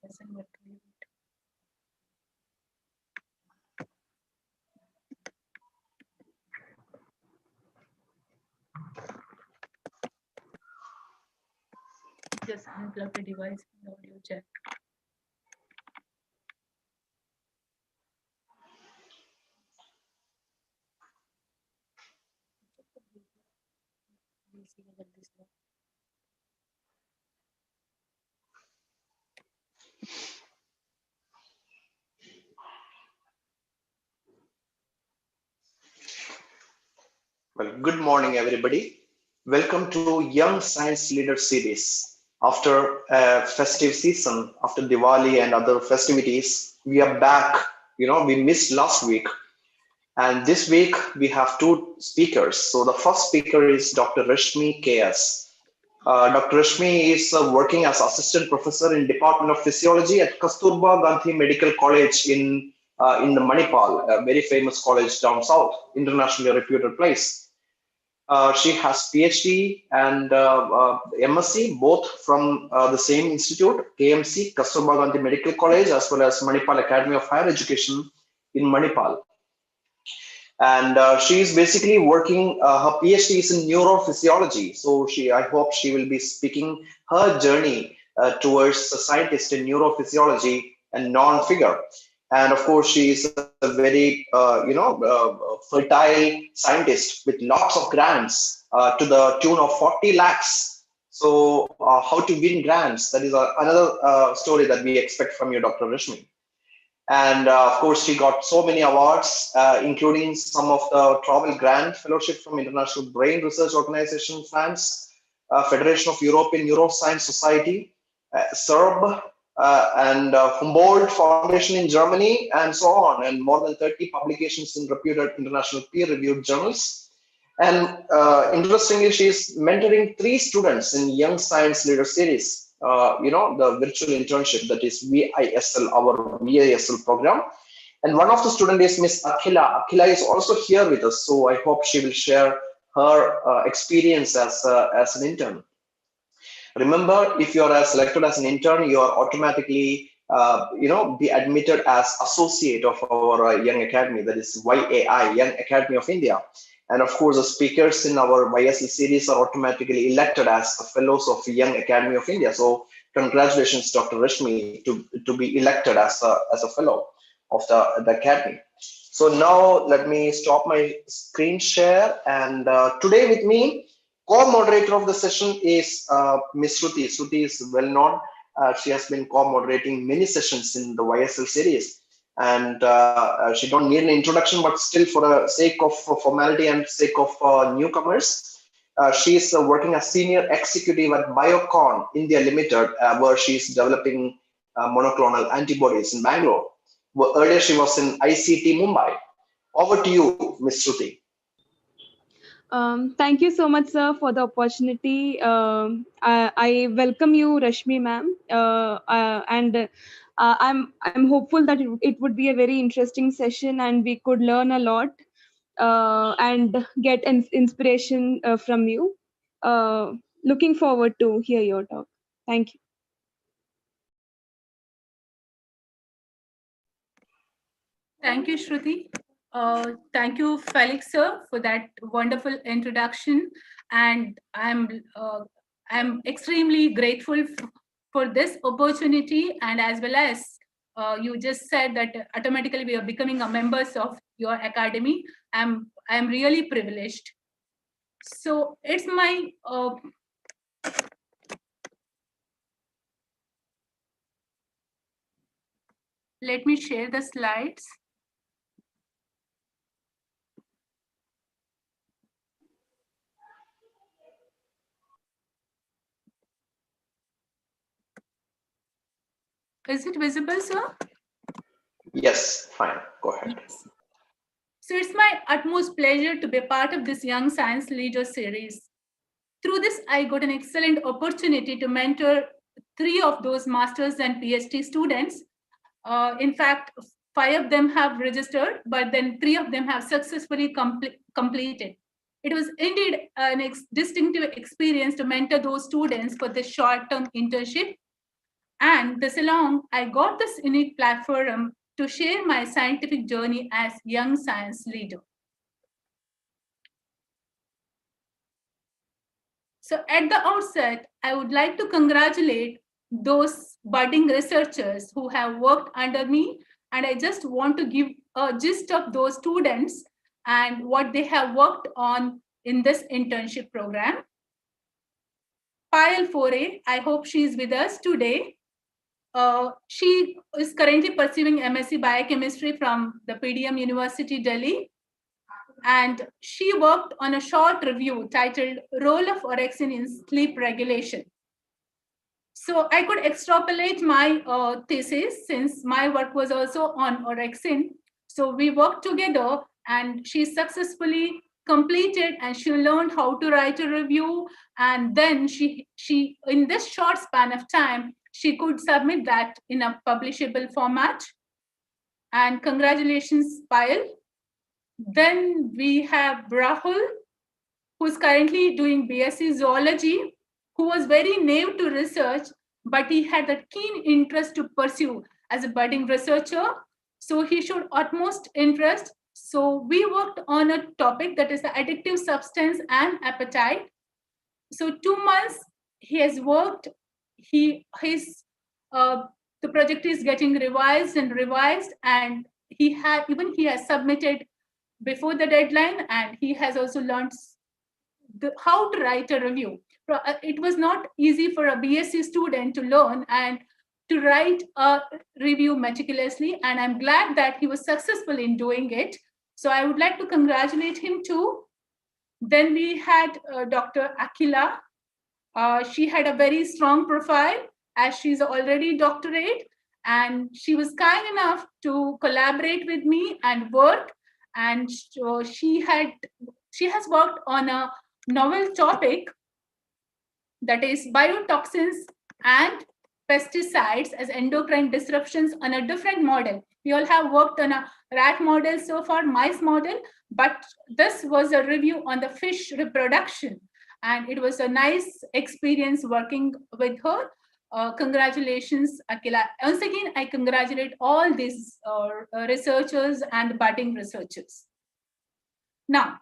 Just unplug the device and audio check. Well, good morning, everybody. Welcome to Young Science Leader Series. After a festive season, after Diwali and other festivities, we are back. We missed last week. And this week, we have two speakers. So the first speaker is Dr. Rashmi KS. Dr. Rashmi is working as assistant professor in Department of Physiology at Kasturba Gandhi Medical College in the Manipal, a very famous college down south, internationally reputed place. She has PhD and MSc, both from the same institute, KMC, Kasturba Gandhi Medical College, as well as Manipal Academy of Higher Education in Manipal. And she is basically working, her PhD is in neurophysiology. So I hope she will be speaking her journey towards a scientist in neurophysiology and non-figure. And of course, she is a very, fertile scientist with lots of grants to the tune of 40 lakhs. So how to win grants, that is another story that we expect from you, Dr. Rashmi. And of course, she got so many awards, including some of the Travel Grant Fellowship from International Brain Research Organization, France, Federation of European Neuroscience Society, SERB, and Humboldt Foundation in Germany, and so on, and more than 30 publications in reputed international peer-reviewed journals. And interestingly, she's mentoring 3 students in Young Science Leader Series, the virtual internship, that is VISL, our VISL program. And one of the students is Miss Akhila. Akhila is also here with us, so I hope she will share her experience as an intern. Remember, if you are selected as an intern, you are automatically, be admitted as associate of our Young Academy, that is YAI, Young Academy of India. And of course, the speakers in our YSL series are automatically elected as the fellows of Young Academy of India. So congratulations, Dr. Rashmi, to be elected as a fellow of the Academy. So now let me stop my screen share. And today with me, co-moderator of the session is Miss Shruti. Shruti is well known. She has been co-moderating many sessions in the YSL series. And she don't need an introduction, but still for the sake of formality and sake of newcomers, she is working as senior executive at Biocon India Limited, where she is developing monoclonal antibodies in Bangalore. Earlier, she was in ICT Mumbai. Over to you, Ms. Shruti. Thank you so much, sir, for the opportunity. I welcome you, Rashmi ma'am, and I'm hopeful that it would be a very interesting session and we could learn a lot and get inspiration from you. Looking forward to hear your talk. Thank you. Thank you, Shruti. Thank you, Felix sir, for that wonderful introduction. And I'm extremely grateful for this opportunity, and as well as you just said that automatically we are becoming a members of your academy. I'm really privileged. So it's my let me share the slides. Is it visible, sir? Yes, fine. Go ahead. Yes. So it's my utmost pleasure to be a part of this Young Science Leader series. Through this, I got an excellent opportunity to mentor 3 of those masters and PhD students. In fact, 5 of them have registered, but then 3 of them have successfully completed. It was indeed an distinctive experience to mentor those students for this short-term internship. And this along, I got this unique platform to share my scientific journey as young science leader. So at the outset, I would like to congratulate those budding researchers who have worked under me. And I just want to give a gist of those students and what they have worked on in this internship program. Payal Fore, I hope she is with us today. She is currently pursuing MSc Biochemistry from the PDM University, Delhi. And she worked on a short review titled Role of Orexin in Sleep Regulation. So I could extrapolate my thesis since my work was also on orexin. So we worked together and she successfully completed and she learned how to write a review. And then she in this short span of time, she could submit that in a publishable format. And congratulations, Payal. Then we have Rahul, who's currently doing BSc Zoology, who was very new to research, but he had a keen interest to pursue as a budding researcher. So he showed utmost interest. So we worked on a topic that is the addictive substance and appetite. So 2 months he has worked. Uh, the project is getting revised and revised, and he has submitted before the deadline, and he has also learned how to write a review. It was not easy for a BSc student to learn and to write a review meticulously, and I'm glad that he was successful in doing it. So I would like to congratulate him too. Then we had Dr. Akila. She had a very strong profile as she's already doctorate, and she was kind enough to collaborate with me and work. And so she has worked on a novel topic, that is biotoxins and pesticides as endocrine disruptions on a different model. We all have worked on a rat model so far, mice model, but this was a review on the fish reproduction. And it was a nice experience working with her. Congratulations, Akila. Once again, I congratulate all these researchers and budding researchers. Now,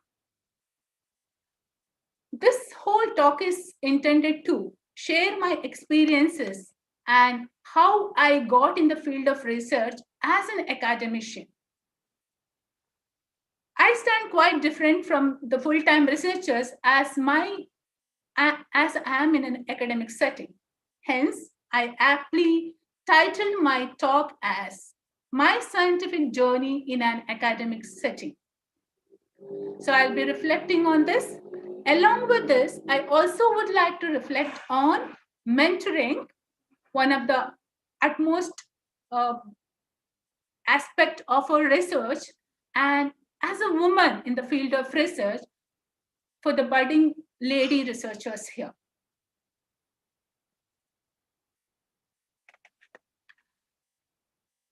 this whole talk is intended to share my experiences and how I got in the field of research as an academician. I stand quite different from the full-time researchers as I am in an academic setting. Hence, I aptly titled my talk as My Scientific Journey in an Academic Setting. So I'll be reflecting on this. Along with this, I also would like to reflect on mentoring, one of the utmost aspect of our research, and as a woman in the field of research for the budding lady researchers here.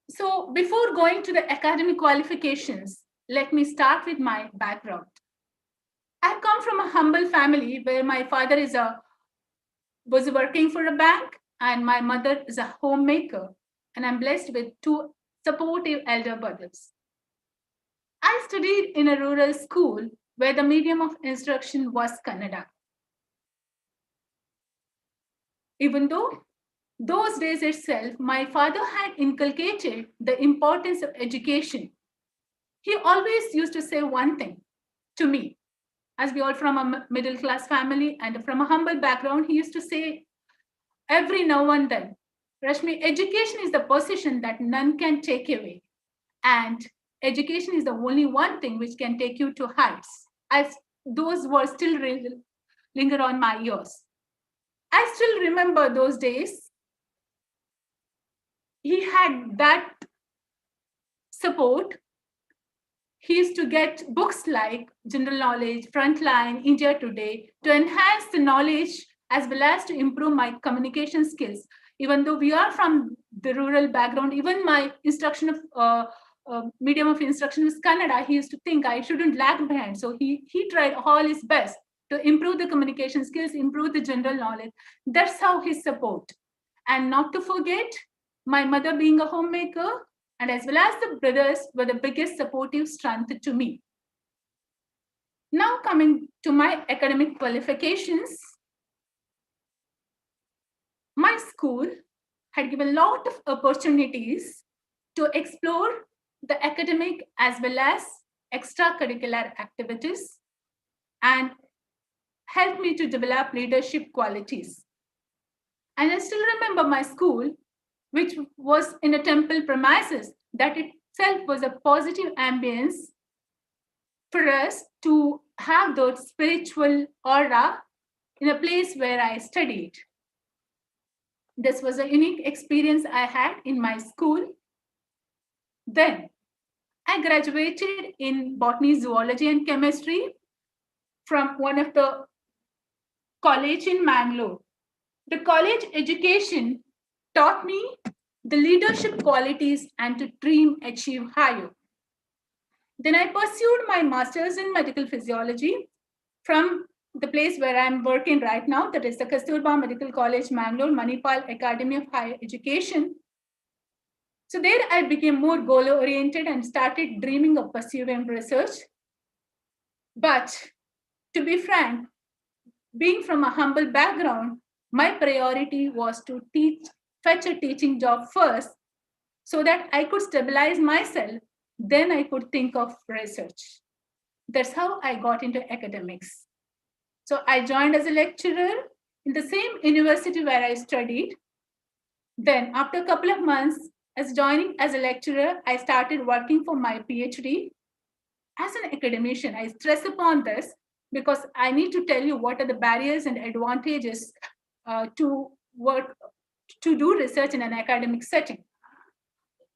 So before going to the academic qualifications, let me start with my background. I come from a humble family where my father was working for a bank and my mother is a homemaker, and I'm blessed with two supportive elder brothers. I studied in a rural school where the medium of instruction was Kannada. Even though those days itself, my father had inculcated the importance of education. He always used to say one thing to me, as we all from a middle class family and from a humble background, he used to say every now and then, Rashmi, education is the possession that none can take away. And education is the only one thing which can take you to heights. As those words still linger on my ears. I still remember those days. He had that support. He used to get books like General Knowledge, Frontline, India Today to enhance the knowledge as well as to improve my communication skills. Even though we are from the rural background, even my instruction of medium of instruction was Kannada, he used to think I shouldn't lag behind. So he tried all his best to improve the communication skills, improve the general knowledge. That's how his support. And not to forget, my mother being a homemaker, and as well as the brothers were the biggest supportive strength to me. Now coming to my academic qualifications, my school had given a lot of opportunities to explore the academic as well as extracurricular activities and helped me to develop leadership qualities. And I still remember my school, which was in a temple premises, that itself was a positive ambience for us to have that spiritual aura in a place where I studied. This was a unique experience I had in my school. Then I graduated in botany, zoology, and chemistry from one of the college in Mangalore. The college education taught me the leadership qualities and to dream achieve higher. Then I pursued my master's in medical physiology from the place where I'm working right now, that is the Kasturba Medical College, Mangalore, Manipal Academy of Higher Education. So there I became more goal-oriented and started dreaming of pursuing research. But to be frank, being from a humble background, my priority was to fetch a teaching job first so that I could stabilize myself. Then I could think of research. That's how I got into academics. So I joined as a lecturer in the same university where I studied. Then after a couple of months, as joining as a lecturer, I started working for my PhD. As an academician, I stress upon this because I need to tell you what are the barriers and advantages to work, to do research in an academic setting.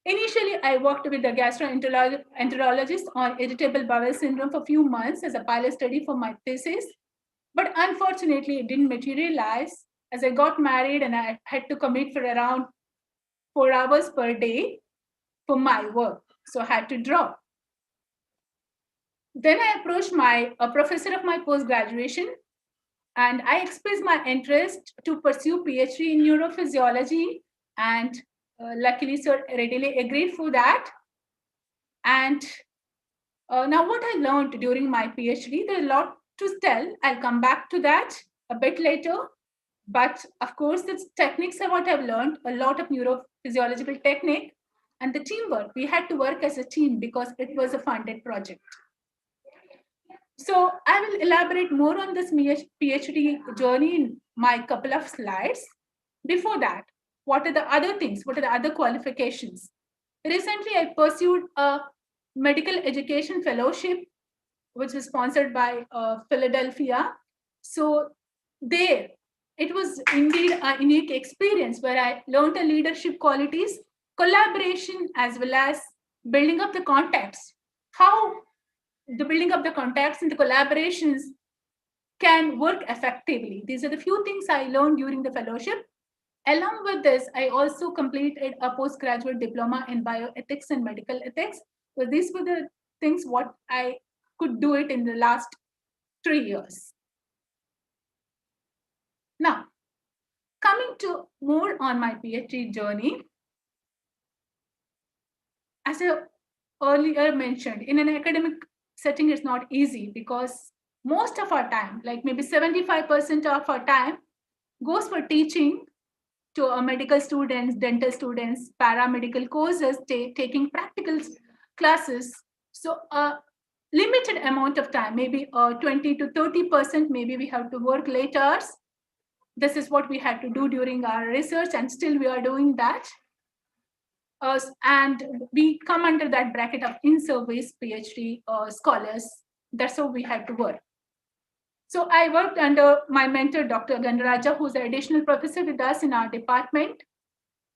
Initially, I worked with the gastroenterologist on irritable bowel syndrome for a few months as a pilot study for my thesis. But unfortunately, it didn't materialize as I got married and I had to commit for around 4 hours per day for my work. So I had to drop. Then I approached a professor of my post-graduation and I expressed my interest to pursue PhD in neurophysiology, and luckily sir readily agreed for that. And now what I learned during my PhD, there's a lot to tell. I'll come back to that a bit later. But of course, the techniques are what I've learned, a lot of neurophysiological technique and the teamwork. We had to work as a team because it was a funded project. So I will elaborate more on this PhD journey in my couple of slides. Before that, what are the other things? What are the other qualifications? Recently, I pursued a medical education fellowship, which is sponsored by Philadelphia. So there, it was indeed a unique experience where I learned the leadership qualities, collaboration, as well as building up the contacts. How the building up the contacts and the collaborations can work effectively. These are the few things I learned during the fellowship. Along with this, I also completed a postgraduate diploma in bioethics and medical ethics. So these were the things what I could do it in the last 3 years. Now, coming to more on my PhD journey, as I earlier mentioned, in an academic setting, it's not easy because most of our time, like maybe 75% of our time, goes for teaching to medical students, dental students, paramedical courses, taking practical classes. So a limited amount of time, maybe 20 to 30%, maybe we have to work late hours. This is what we had to do during our research, and still we are doing that. And we come under that bracket of in-service PhD scholars. That's how we had to work. So I worked under my mentor, Dr. Gandaraja, who's an additional professor with us in our department.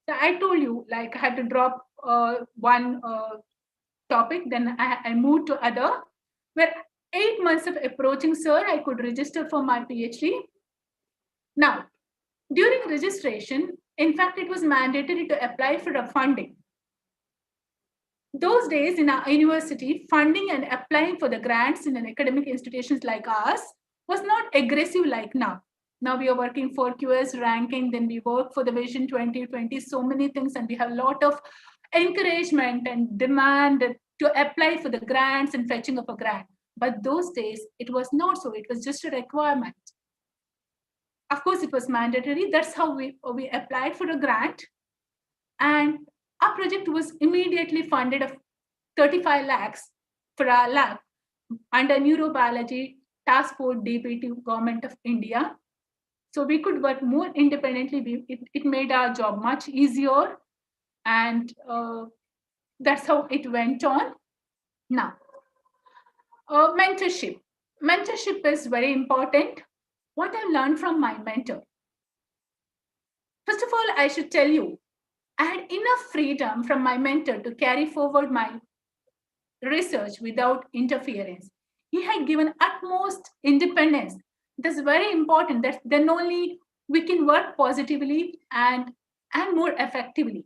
So I told you, like I had to drop one topic, then I moved to other, where 8 months of approaching sir, I could register for my PhD. Now, during registration, in fact, it was mandatory to apply for a funding. Those days in our university, funding and applying for the grants in an academic institutions like ours was not aggressive like now. Now we are working for QS ranking, then we work for the Vision 2020, so many things, and we have a lot of encouragement and demand to apply for the grants and fetching of a grant. But those days, it was not so. It was just a requirement. Of course, it was mandatory. That's how we applied for a grant. And our project was immediately funded of 35 lakhs for our lab under neurobiology task force DBT government of India. So we could work more independently. It made our job much easier. And that's how it went on. Now, mentorship. Mentorship is very important. What I learned from my mentor. First of all, I should tell you, I had enough freedom from my mentor to carry forward my research without interference. He had given utmost independence. That's very important. That then only we can work positively and more effectively.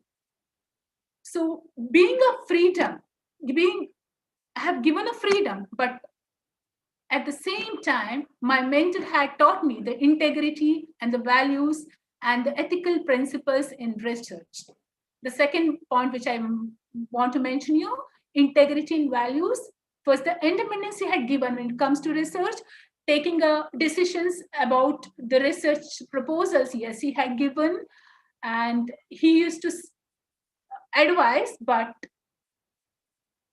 So being a freedom, I have given a freedom, but at the same time, my mentor had taught me the integrity and the values and the ethical principles in research. The second point which I want to mention you, integrity and values, was the independence he had given when it comes to research, taking decisions about the research proposals, yes, he had given, and he used to advise, but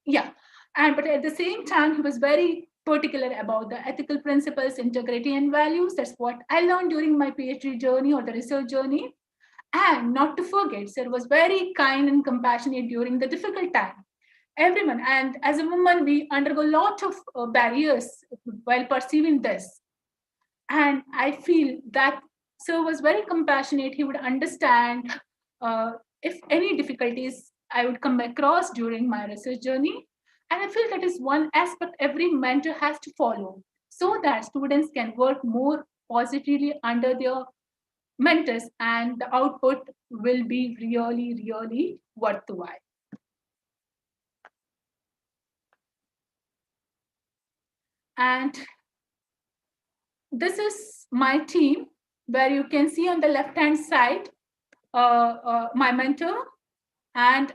yeah, but at the same time, he was very particular about the ethical principles, integrity, and values. That's what I learned during my PhD journey or the research journey. And not to forget, sir was very kind and compassionate during the difficult time. Everyone, and as a woman, we undergo a lot of barriers while perceiving this. And I feel that sir was very compassionate. He would understand if any difficulties I would come across during my research journey. And I feel that is one aspect every mentor has to follow so that students can work more positively under their mentors and the output will be really, really worthwhile. And this is my team, where you can see on the left-hand side my mentor, and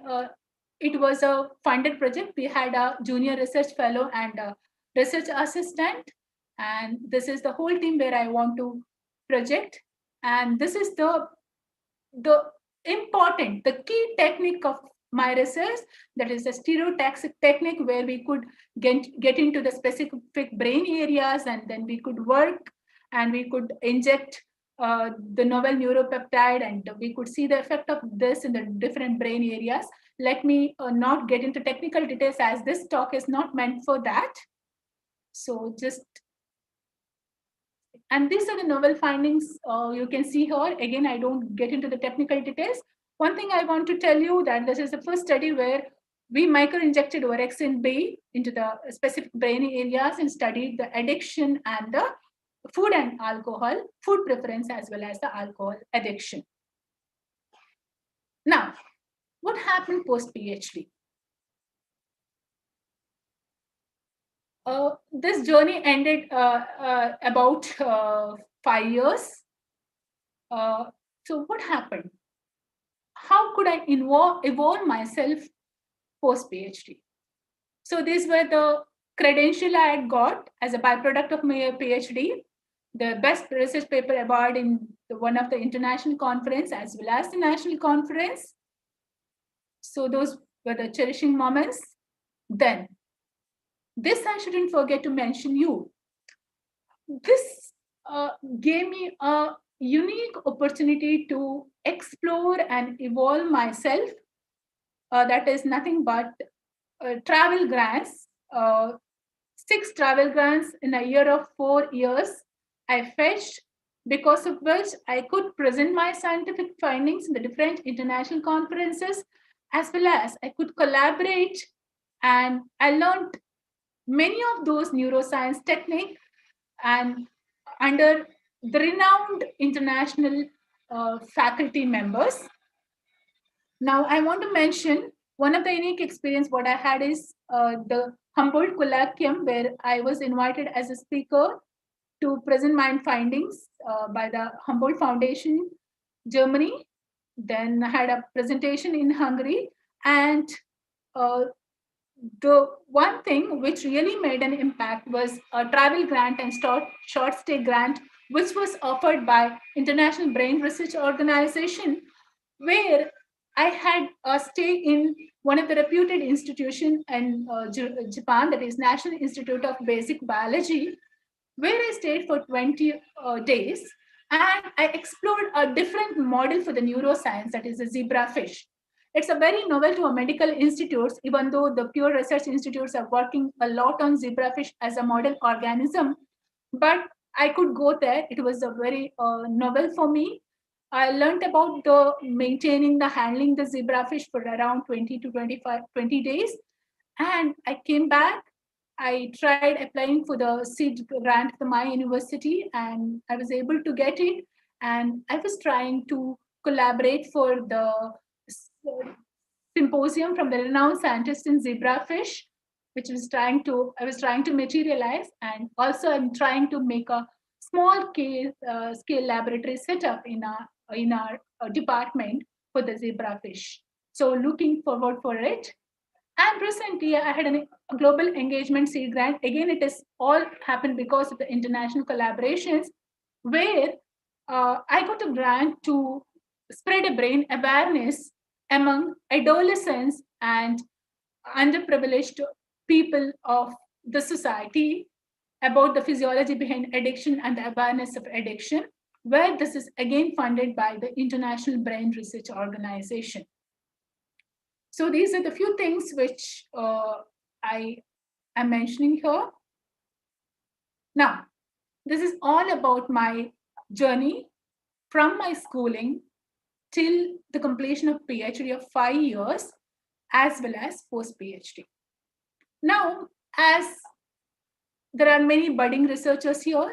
it was a funded project. We had a junior research fellow and a research assistant, and this is the whole team where I want to project. And this is the important, the key technique of my research, that is the stereotaxic technique, where we could get into the specific brain areas, and then we could work and we could inject the novel neuropeptide, and we could see the effect of this in the different brain areas. Let me not get into technical details, as this talk is not meant for that. So just, and these are the novel findings you can see here. Again, I don't get into the technical details. One thing I want to tell you, that this is the first study where we micro-injected orexin B into the specific brain areas and studied the addiction and the food and alcohol, food preference as well as the alcohol addiction. Now, what happened post-PhD? This journey ended about 5 years. So what happened? How could I evolve myself post-PhD? So these were the credential I had got as a byproduct of my PhD, the best research paper award in one of the international conference as well as the national conference. So those were the cherishing moments. Then, this I shouldn't forget to mention you. This gave me a unique opportunity to explore and evolve myself. That is nothing but travel grants, 6 travel grants in a year of 4 years I fetched, because of which I could present my scientific findings in the different international conferences, as well as I could collaborate, and I learned many of those neuroscience techniques and under the renowned international faculty members. Now, I want to mention one of the unique experience what I had is the Humboldt Colloquium, where I was invited as a speaker to present my findings by the Humboldt Foundation, Germany. Then I had a presentation in Hungary. And uh, the one thing which really made an impact was a travel grant and short stay grant, which was offered by International Brain Research Organization, where I had a stay in one of the reputed institution in Japan, that is National Institute of Basic Biology, where I stayed for 20 days, and I explored a different model for the neuroscience, that is a zebrafish. It's a very novel to a medical institutes, even though the pure research institutes are working a lot on zebrafish as a model organism. But I could go there. It was a very novel for me. I learned about the maintaining the handling the zebrafish for around 20 to 25, 20 days. And I came back. I tried applying for the seed grant at my university, and I was able to get it. And I was trying to collaborate for the symposium from the renowned scientist in zebrafish, which I was trying to materialize. And also I'm trying to make a small scale laboratory setup in our department for the zebrafish. So looking forward for it. And recently, I had a global engagement seed grant. Again, it is all happened because of the international collaborations, where I got a grant to spread a brain awareness among adolescents and underprivileged people of the society about the physiology behind addiction and the awareness of addiction, where this is again funded by the International Brain Research Organization. So these are the few things which I am mentioning here. Now, this is all about my journey from my schooling till the completion of PhD of 5 years, as well as post PhD. Now, as there are many budding researchers here,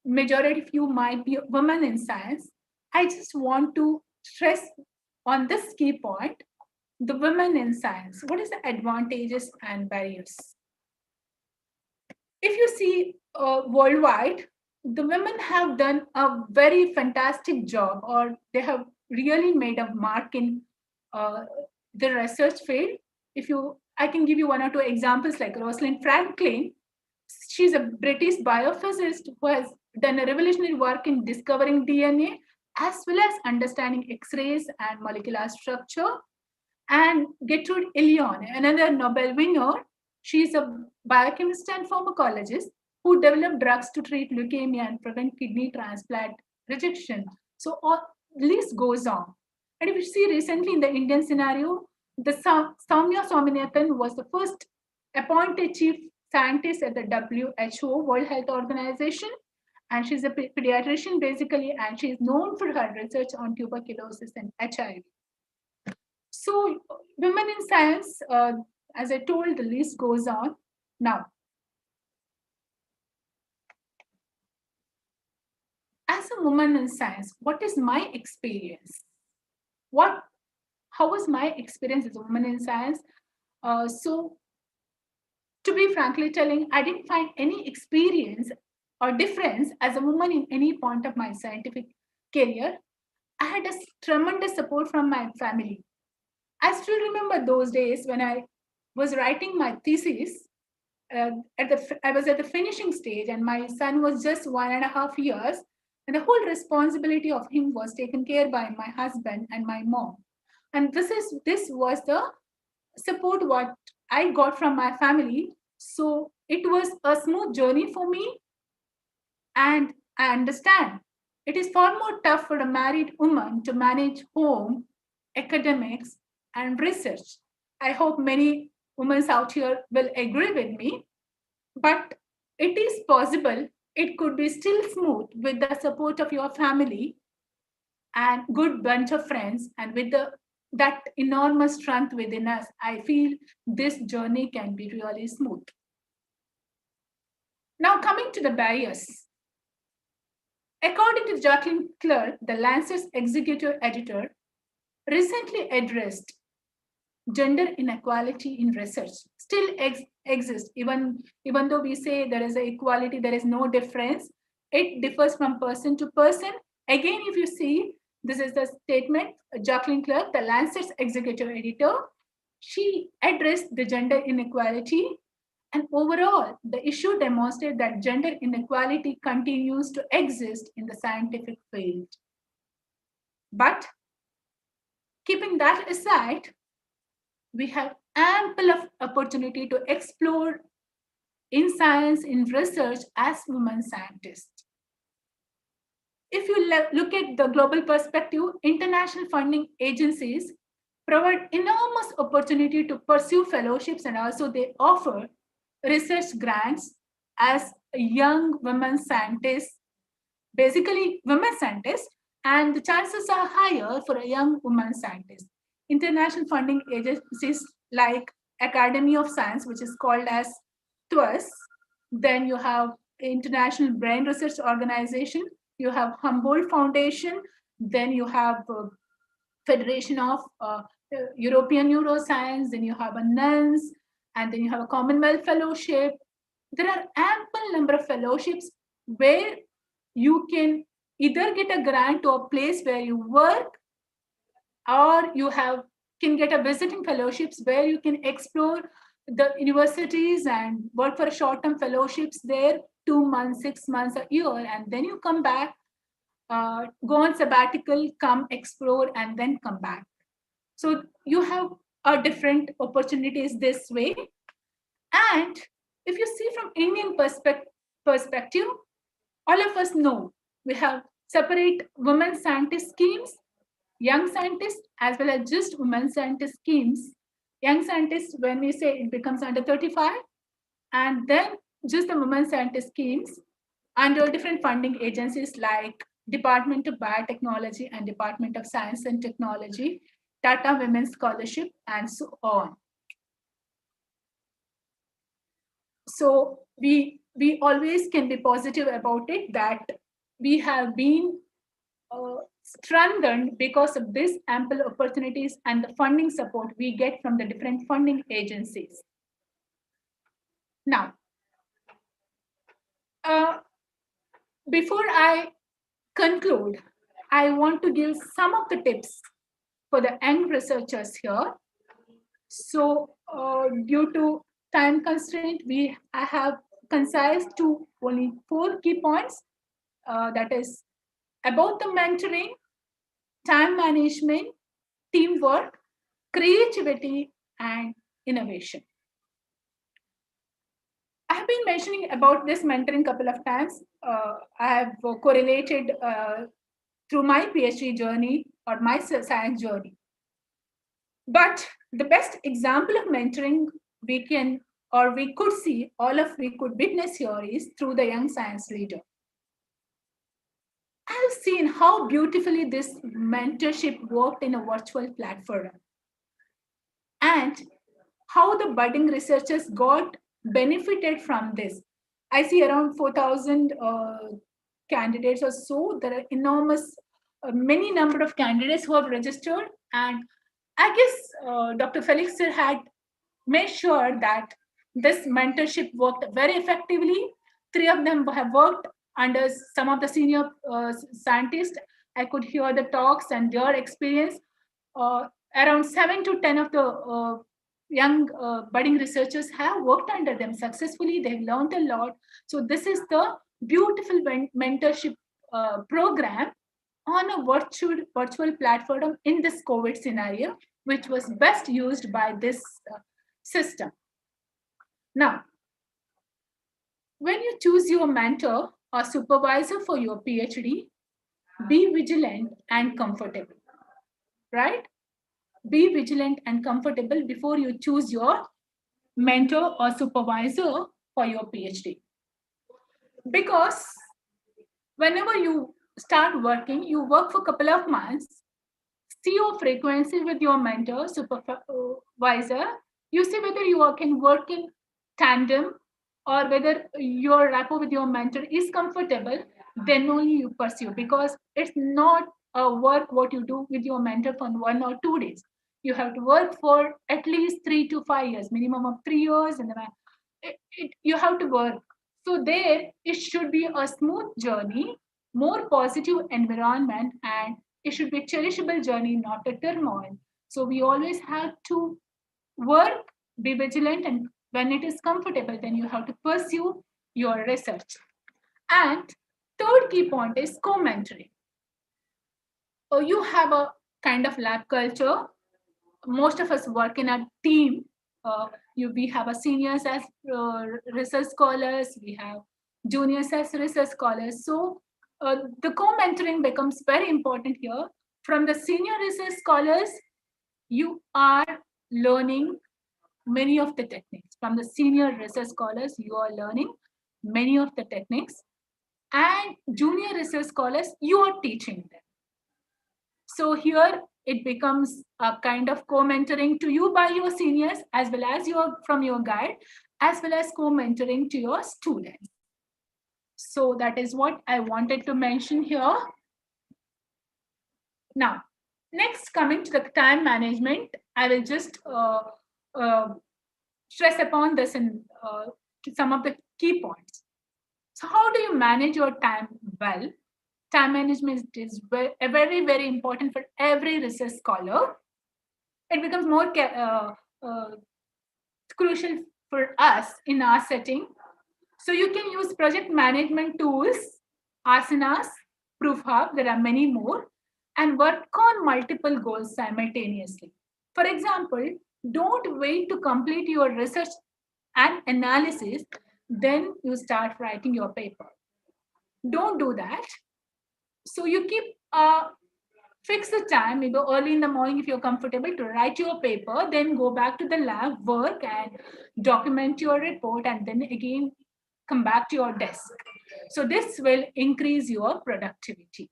majority of you might be women in science. I just want to stress on this key point: the women in science. What is the advantages and barriers? If you see worldwide, the women have done a very fantastic job, or they have really made a mark in uh, the research field. I can give you one or two examples, like Rosalind Franklin. She's a British biophysicist who has done a revolutionary work in discovering DNA as well as understanding X-rays and molecular structure. And Gertrude Ilion, another Nobel winner, she's a biochemist and pharmacologist who developed drugs to treat leukemia and prevent kidney transplant rejection. So the list goes on. And if you see recently in the Indian scenario, the Soumya Swaminathan was the first appointed chief scientist at the WHO, World Health Organization. And she's a pediatrician basically, and she is known for her research on tuberculosis and HIV. So women in science, as I told, the list goes on. Now, as a woman in science, what is my experience? How was my experience as a woman in science? So to be frankly telling, I didn't find any experience or difference as a woman in any point of my scientific career. I had a tremendous support from my family. I still remember those days when I was writing my thesis. I was at the finishing stage, and my son was just 1.5 years, and the whole responsibility of him was taken care by my husband and my mom. And this was the support what I got from my family. So it was a smooth journey for me, and I understand it is far more tough for a married woman to manage home, academics, and research. I hope many women out here will agree with me, but it is possible. It could be still smooth with the support of your family and good bunch of friends, and with that enormous strength within us. I feel this journey can be really smooth. Now coming to the barriers. According to Jacqueline Clark, the Lancet's executive editor, recently addressed gender inequality in research still exist. Even though we say there is a equality, there is no difference. It differs from person to person. Again, if you see, this is the statement, Jacqueline Clark, the Lancet's executive editor. She addressed the gender inequality, and overall, the issue demonstrated that gender inequality continues to exist in the scientific field. But keeping that aside, we have ample of opportunity to explore in science, in research as women scientists. If you look at the global perspective, international funding agencies provide enormous opportunity to pursue fellowships, and also they offer research grants as young women scientists, basically women scientists, and the chances are higher for a young woman scientist. International funding agencies like Academy of Science, which is called as TWIS, then you have International Brain Research Organization, you have Humboldt Foundation, then you have Federation of European Neuroscience, then you have a NUNS, and then you have a Commonwealth Fellowship. There are ample number of fellowships where you can either get a grant to a place where you work, or you have can get a visiting fellowships where you can explore the universities and work for short-term fellowships there, 2 months, 6 months, a year, and then you come back, go on sabbatical, come explore, and then come back. So you have a different opportunities this way. And if you see from Indian perspective, all of us know we have separate women scientist schemes, young scientists, as well as just women scientist schemes. Young scientists, when we say it becomes under 35, and then just the women scientist schemes under different funding agencies like Department of Biotechnology and Department of Science and Technology, Tata Women's Scholarship, and so on. So we always can be positive about it, that we have been strengthened because of this ample opportunities and the funding support we get from the different funding agencies. Now, before I conclude, I want to give some of the tips for the young researchers here. So, due to time constraint, I have concised to only 4 key points. That is about the mentoring, time management, teamwork, creativity, and innovation. I have been mentioning about this mentoring a couple of times. I have correlated through my PhD journey or my science journey. But the best example of mentoring we can or we could see, all of we could witness here is through the young science leader. I have seen how beautifully this mentorship worked in a virtual platform, and how the budding researchers got benefited from this. I see around 4,000 candidates or so. There are enormous, many number of candidates who have registered, and I guess Dr. Felix sir had made sure that this mentorship worked very effectively. 3 of them have worked under some of the senior scientists. I could hear the talks and their experience. Around 7 to 10 of the young budding researchers have worked under them successfully. They've learned a lot. So this is the beautiful mentorship program on a virtual platform in this COVID scenario, which was best used by this system. Now, when you choose your mentor or supervisor for your PhD, be vigilant and comfortable, right? Be vigilant and comfortable before you choose your mentor or supervisor for your PhD. Because whenever you start working, you work for a couple of months, see your frequency with your mentor, supervisor, you see whether you can work in tandem or whether your rapport with your mentor is comfortable, then only you pursue, because it's not a work what you do with your mentor for 1 or 2 days. You have to work for at least 3 to 5 years, minimum of 3 years, and you have to work. So there, it should be a smooth journey, more positive environment, and it should be a cherishable journey, not a turmoil. So we always have to work, be vigilant, and when it is comfortable, then you have to pursue your research. And third key point is co-mentoring. You have a kind of lab culture. Most of us work in a team. We have a seniors as research scholars, we have juniors as research scholars. So the co-mentoring becomes very important here. From the senior research scholars, you are learning many of the techniques. From the senior research scholars, you are learning many of the techniques. And junior research scholars, you are teaching them. So here it becomes a kind of co-mentoring to you by your seniors, as well as from your guide, as well as co-mentoring to your students. So that is what I wanted to mention here. Now, next, coming to the time management, I will just uh, stress upon this in some of the key points. So how do you manage your time well? Time management is very, very important for every research scholar. It becomes more crucial for us in our setting. So you can use project management tools, asanas, proof hub, there are many more, and work on multiple goals simultaneously. For example, don't wait to complete your research and analysis, then you start writing your paper. Don't do that. So you keep fix the time, maybe early in the morning if you're comfortable to write your paper, then go back to the lab, work and document your report, and then again come back to your desk. So this will increase your productivity.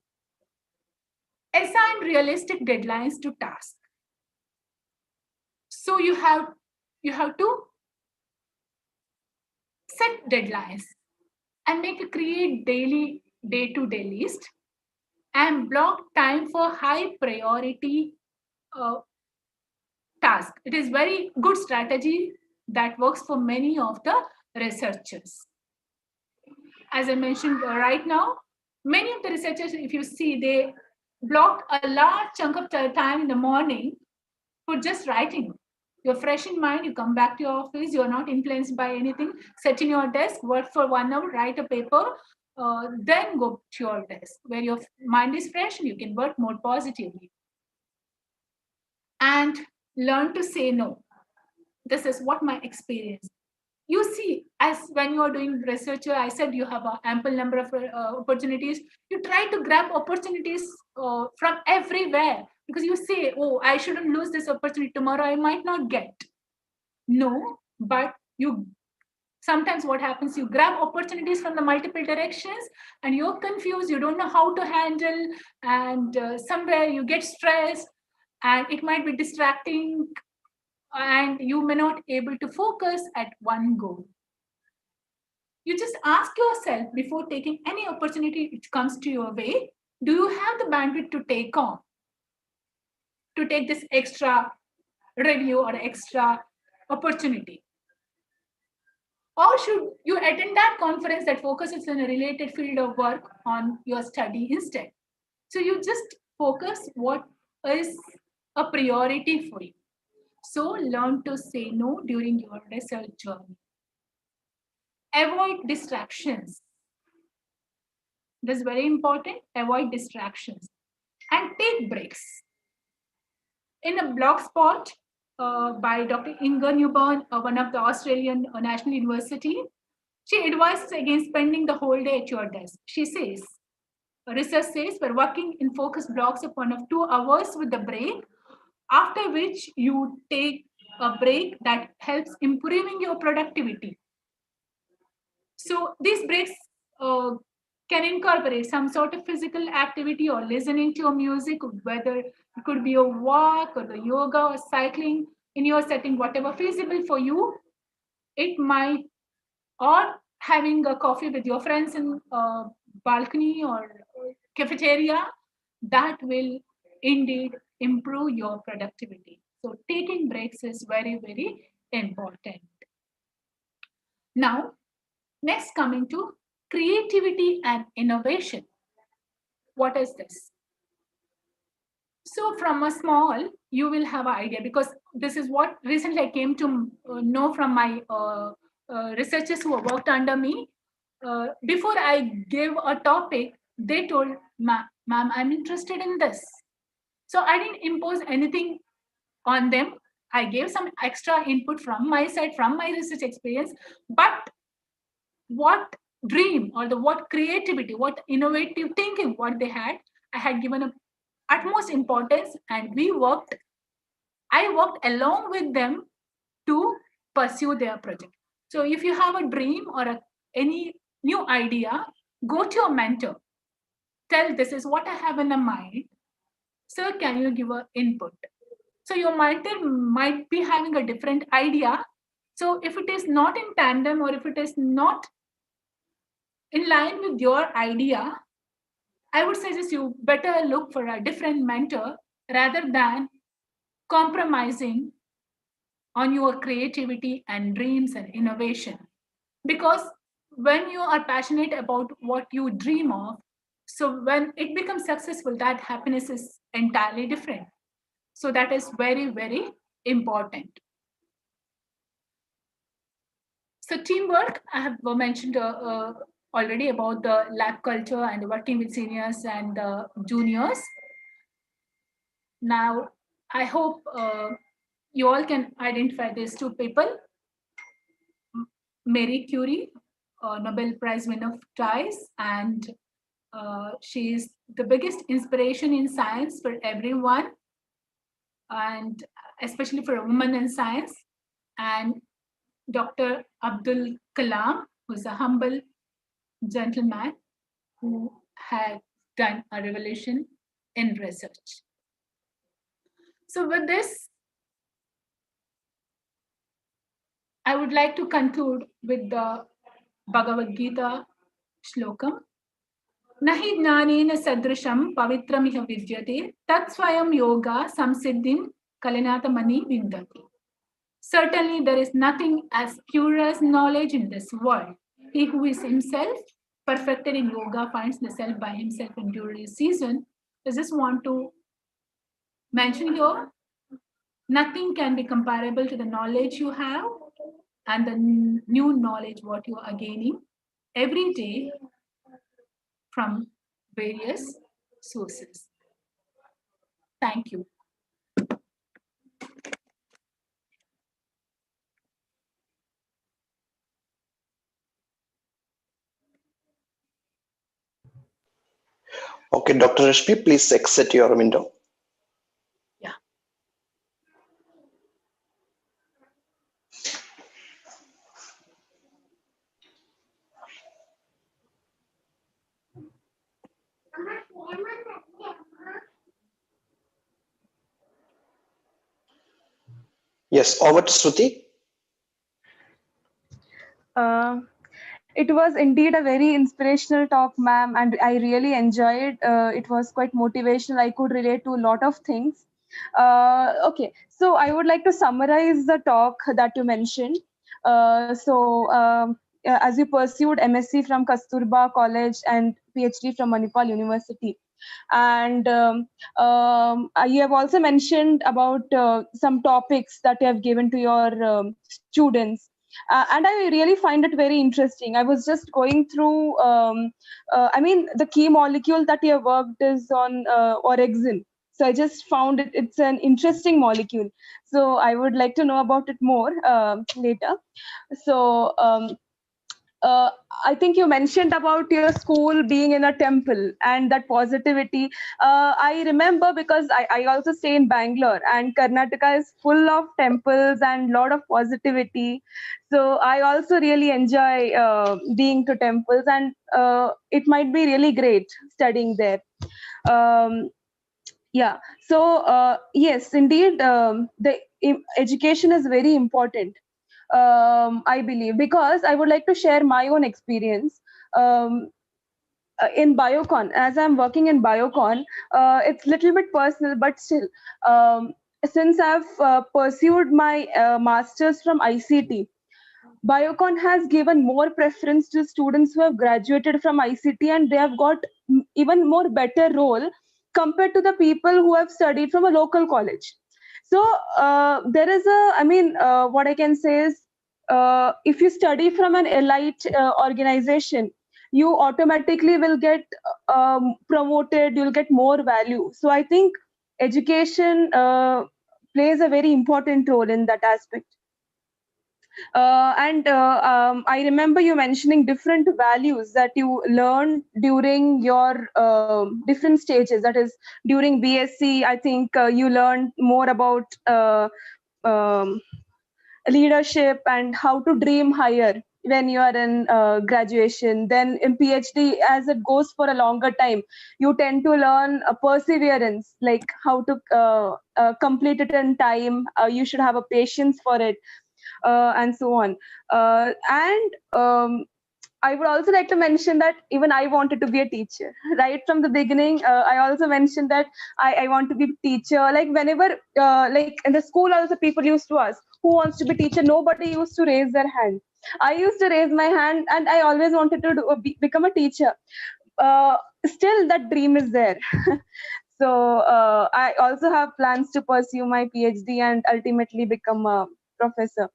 Assign realistic deadlines to tasks. So you have to set deadlines and create daily day-to-day list and block time for high priority uh, task. It is very good strategy that works for many of the researchers. As I mentioned right now, many of the researchers, if you see, they blocked a large chunk of time in the morning for just writing. You're fresh in mind, you come back to your office, you're not influenced by anything, sit in your desk, work for 1 hour, write a paper, then go to your desk where your mind is fresh and you can work more positively. And learn to say no. This is what my experience. You see, as when you are doing research, I said you have an ample number of opportunities. You try to grab opportunities from everywhere because you say, oh, I shouldn't lose this opportunity tomorrow, I might not get. No, but you sometimes what happens, you grab opportunities from the multiple directions and you're confused, you don't know how to handle, and somewhere you get stressed and it might be distracting and you may not able to focus at one goal. You just ask yourself before taking any opportunity which comes to your way, do you have the bandwidth to take this extra review or extra opportunity? Or should you attend that conference that focuses on a related field of work on your study instead? So you just focus what is a priority for you. So learn to say no during your research journey. Avoid distractions. This is very important. Avoid distractions and take breaks. In a blog spot by Dr. Inga Newburn, one of the Australian National University, she advises against spending the whole day at your desk. She says, research says we're working in focus blocks of 1 or 2 hours with the break, after which you take a break that helps improving your productivity. So these breaks uh, can incorporate some sort of physical activity or listening to your music, whether it could be a walk or the yoga or cycling in your setting, whatever feasible for you. It might, or having a coffee with your friends in a balcony or cafeteria, that will indeed improve your productivity. So taking breaks is very, very important. Now, next coming to creativity and innovation. What is this? So from a small, you will have an idea, because this is what recently I came to know from my researchers who worked under me. Before I gave a topic, they told, ma'am, I'm interested in this. So I didn't impose anything on them. I gave some extra input from my side, from my research experience. But what dream, or the what creativity, what innovative thinking, what they had, I had given a utmost importance, and I worked along with them to pursue their project. So if you have a dream or any new idea, go to your mentor, tell, this is what I have in my mind, sir, can you give a input? So your mentor might be having a different idea. So if it is not in tandem, or if it is not in line with your idea, I would suggest you better look for a different mentor, rather than compromising on your creativity and dreams and innovation. Because when you are passionate about what you dream of, so when it becomes successful, that happiness is entirely different. So that is very, very important. So teamwork, I have mentioned already about the lab culture and working with seniors and juniors. Now, I hope you all can identify these two people. Marie Curie, Nobel Prize winner twice, and she is the biggest inspiration in science for everyone, and especially for a woman in science. And Dr. Abdul Kalam, who's a humble gentleman who had done a revolution in research. So with this, I would like to conclude with the Bhagavad Gita shlokam. Nahi jnanena sadrisham pavitramiha vidyate tatsvayam yoga samsiddhim kalinatamani vindati. Certainly, there is nothing as pure as knowledge in this world. He who is himself perfected in yoga finds the self by himself in due season. I just want to mention here, nothing can be comparable to the knowledge you have and the new knowledge what you are gaining every day from various sources. Thank you. Okay, Dr. Rashmi, please exit your window. Yeah. Yes, over to Shruti. It was indeed a very inspirational talk, ma'am, and I really enjoyed. It was quite motivational. I could relate to a lot of things. Okay, so I would like to summarize the talk that you mentioned. As you pursued MSc from Kasturba College and PhD from Manipal University, and you have also mentioned about some topics that you have given to your students, and I really find it very interesting. I was just going through I mean, the key molecule that you have worked is on orexin. So I just found it's an interesting molecule, so I would like to know about it more later. So uh, I think you mentioned about your school being in a temple and that positivity. I remember because I also stay in Bangalore, and Karnataka is full of temples and lot of positivity. So I also really enjoy being to temples, and it might be really great studying there. Um, yeah. So yes, indeed, education is very important, I believe, because I would like to share my own experience. Um, in Biocon, as I'm working in Biocon, it's a little bit personal, but still, since I've pursued my master's from ICT, Biocon has given more preference to students who have graduated from ICT, and they have got even more better role compared to the people who have studied from a local college. So there is a, I mean, what I can say is, if you study from an elite organization, you automatically will get promoted, you'll get more value. So I think education plays a very important role in that aspect. And I remember you mentioning different values that you learn during your different stages. That is, during BSc, I think you learned more about um, leadership and how to dream higher when you are in graduation. Then in PhD, as it goes for a longer time, you tend to learn perseverance, like how to complete it in time. You should have a patience for it, and so on. And I would also like to mention that even I wanted to be a teacher right from the beginning. I also mentioned that I want to be a teacher. Like whenever, like in the school, also people used to ask who wants to be teacher. Nobody used to raise their hand. I used to raise my hand, and I always wanted to become a teacher. Uh, Still, that dream is there. So I also have plans to pursue my PhD and ultimately become a professor.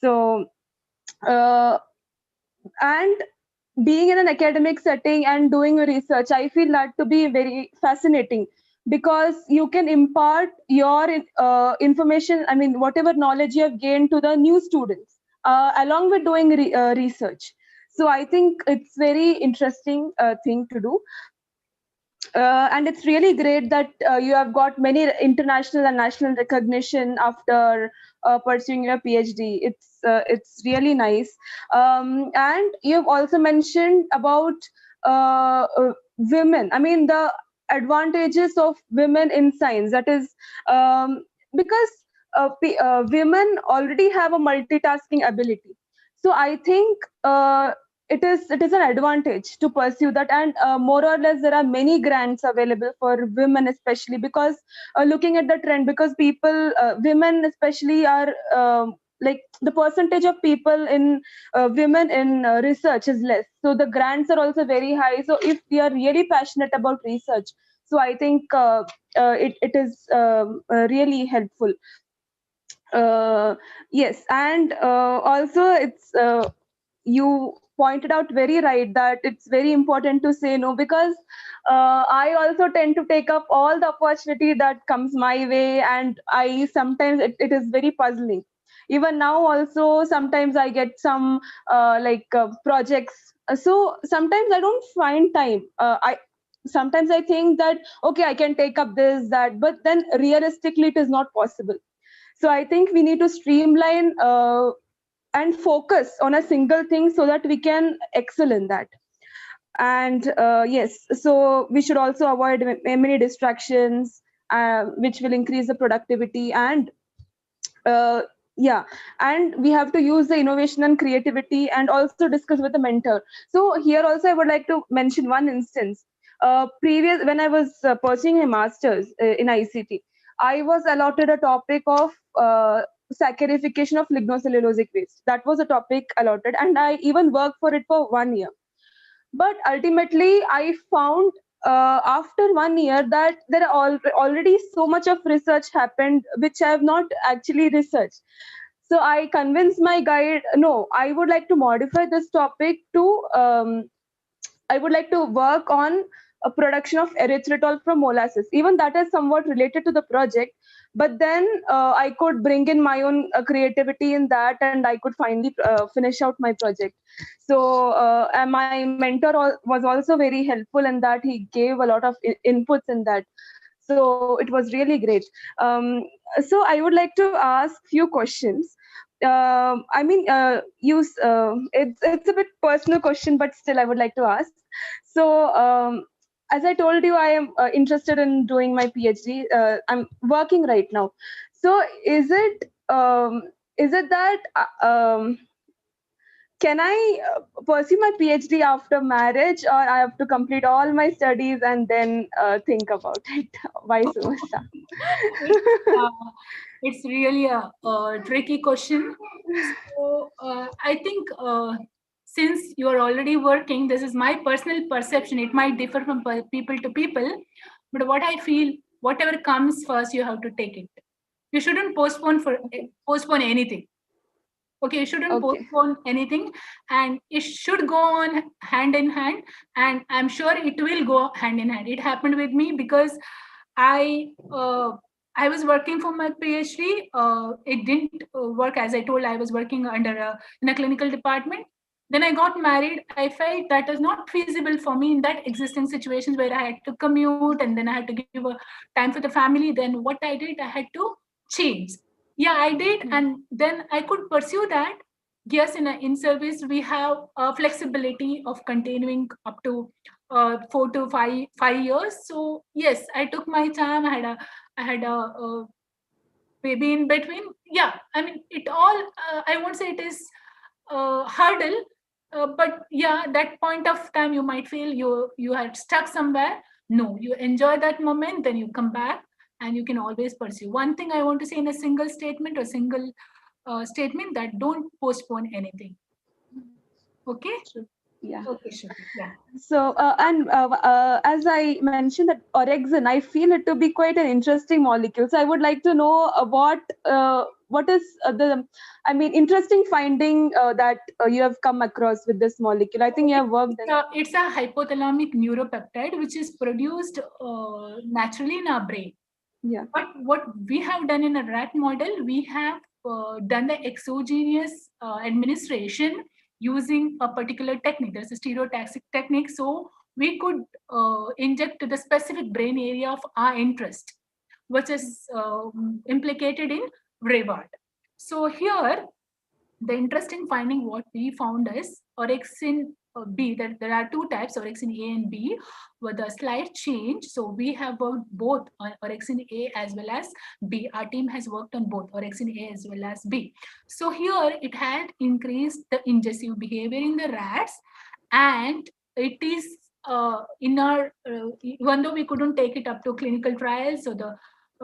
So. Uh, and being in an academic setting and doing research, I feel that to be very fascinating, because you can impart your information, I mean whatever knowledge you have gained, to the new students along with doing research. So I think it's very interesting thing to do. And it's really great that you have got many international and national recognition after pursuing your PhD. It's really nice. And you've also mentioned about women. I mean, the advantages of women in science. That is, because women already have a multitasking ability. So I think it is an advantage to pursue that. And more or less there are many grants available for women, especially because looking at the trend, because people, women especially, are like the percentage of people in women in research is less, so the grants are also very high. So if we are really passionate about research, so I think it is really helpful. Yes, and also it's you pointed out very right that it's very important to say no, because I also tend to take up all the opportunity that comes my way, and I sometimes it is very puzzling. Even now also sometimes I get some projects. So sometimes I don't find time. I sometimes I think that okay, I can take up this, that, but then realistically it is not possible. So I think we need to streamline and focus on a single thing so that we can excel in that. And yes, so we should also avoid many distractions, which will increase the productivity. And uh, yeah, and we have to use the innovation and creativity, and also discuss with the mentor. So here also I would like to mention one instance. Previous, when I was pursuing a master's in ICT, I was allotted a topic of saccharification of lignocellulosic waste. That was a topic allotted, and I even worked for it for 1 year. But ultimately I found after 1 year that there are already so much of research happened which I have not actually researched. So I convinced my guide, no, I would like to modify this topic to I would like to work on a production of erythritol from molasses. Even that is somewhat related to the project, but then I could bring in my own creativity in that, and I could finally finish out my project. So and my mentor was also very helpful in that. He gave a lot of inputs in that. So it was really great. So I would like to ask few questions. I mean, it's a bit personal question, but still I would like to ask. So, as I told you, I am interested in doing my PhD. I'm working right now. So, is it that can I pursue my PhD after marriage, or I have to complete all my studies and then think about it, vice versa? it's, uh, it's really a tricky question. So I think since you are already working, this is my personal perception. It might differ from people to people, but what I feel, whatever comes first, you have to take it. You shouldn't postpone anything. Okay, you shouldn't Okay. postpone anything, and it should go on hand in hand. And I'm sure it will go hand in hand. It happened with me because I I was working for my PhD. It didn't work as I told. I was working in a clinical department. Then I got married. I felt that is not feasible for me in that existing situations where I had to commute and then I had to give a time for the family. Then what I did, I had to change. Yeah, I did, and then I could pursue that. Yes, in a in service we have a flexibility of continuing up to 4 to 5 years. So yes, I took my time. I had a maybe in between. Yeah, I mean it all, I won't say it is hurdle, but yeah, that point of time you might feel you are stuck somewhere. No, you enjoy that moment, then you come back and you can always pursue. One thing I want to say in a single statement or single statement, that don't postpone anything. Okay. Yeah. Okay, Shruti. Yeah. So, as I mentioned that orexin, I feel it to be quite an interesting molecule. So, I would like to know what is I mean, interesting finding that you have come across with this molecule. I think you have worked in. It's a hypothalamic neuropeptide which is produced naturally in our brain. Yeah. But what we have done in a rat model, we have done the exogenous administration using a particular technique. There's a stereotaxic technique. So we could inject the specific brain area of our interest, which is implicated in reward. So here, the interesting finding what we found is orexin B, that there are two types, orexin A and B, with a slight change. So we have worked both on orexin A as well as B. Our team has worked on both orexin A as well as B. So here it had increased the ingestive behavior in the rats, and it is in our even though we couldn't take it up to clinical trials, so the